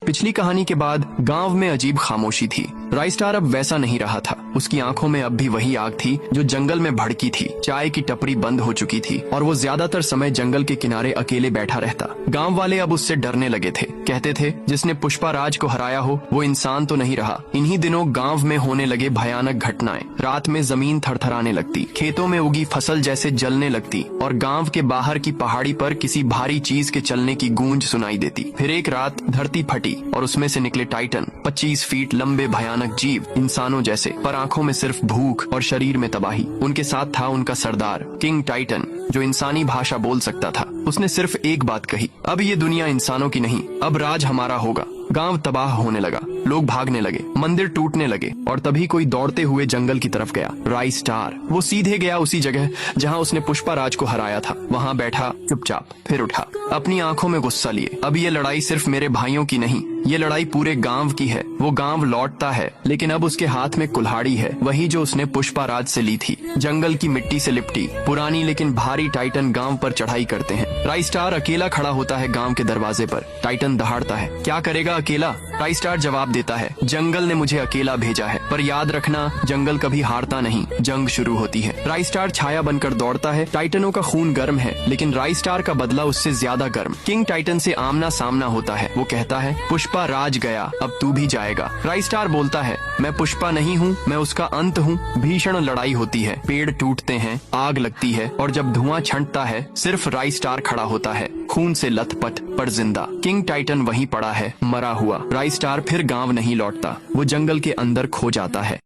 पिछली कहानी के बाद गांव में अजीब खामोशी थी। राइस्टार अब वैसा नहीं रहा था। उसकी आंखों में अब भी वही आग थी जो जंगल में भड़की थी। चाय की टपरी बंद हो चुकी थी और वो ज्यादातर समय जंगल के किनारे अकेले बैठा रहता। गांव वाले अब उससे डरने लगे थे। कहते थे जिसने पुष्पा राज को हराया हो वो इंसान तो नहीं रहा। इन्हीं दिनों गांव में होने लगे भयानक घटनाएं। रात में जमीन थरथराने लगती, खेतों में उगी फसल जैसे जलने लगती और गांव के बाहर की पहाड़ी पर किसी भारी चीज के चलने की गूंज सुनाई देती। फिर एक रात धरती फटी और उसमें से निकले टाइटन, 25 फीट लंबे भयानक जीव, इंसानों जैसे, पर आंखों में सिर्फ भूख और शरीर में तबाही। उनके साथ था उनका सरदार किंग टाइटन, जो इंसानी भाषा बोल सकता था। उसने सिर्फ एक बात कही, अब ये दुनिया इंसानों की नहीं, अब राज हमारा होगा। गांव तबाह होने लगा, लोग भागने लगे, मंदिर टूटने लगे और तभी कोई दौड़ते हुए जंगल की तरफ गया। राइस्टार। वो सीधे गया उसी जगह जहां उसने पुष्पा राज को हराया था। वहां बैठा चुपचाप, फिर उठा, अपनी आंखों में गुस्सा लिए। अब ये लड़ाई सिर्फ मेरे भाइयों की नहीं, ये लड़ाई पूरे गांव की है। वो गांव लौटता है, लेकिन अब उसके हाथ में कुल्हाड़ी है, वही जो उसने पुष्पा राज से ली थी। जंगल की मिट्टी से लिपटी पुरानी लेकिन भारी टाइटन गांव पर चढ़ाई करते हैं। राइस्टार अकेला खड़ा होता है गांव के दरवाजे पर। टाइटन दहाड़ता है, क्या करेगा अकेला? राइस्टार जवाब देता है, जंगल ने मुझे अकेला भेजा है, पर याद रखना जंगल कभी हारता नहीं। जंग शुरू होती है। राइस्टार छाया बनकर दौड़ता है। टाइटनों का खून गर्म है, लेकिन राइस्टार का बदला उससे ज्यादा गर्म। किंग टाइटन से आमना सामना होता है। वो कहता है, पुष्पा राज गया, अब तू भी जाएगा। राइस्टार बोलता है, मैं पुष्पा नहीं हूँ, मैं उसका अंत हूँ। भीषण लड़ाई होती है, पेड़ टूटते हैं, आग लगती है और जब धुआं छंटता है सिर्फ राइस्टार खड़ा होता है, खून से लथपथ पर जिंदा। किंग टाइटन वहीं पड़ा है, मरा हुआ। राइस्टार फिर गांव नहीं लौटता, वो जंगल के अंदर खो जाता है।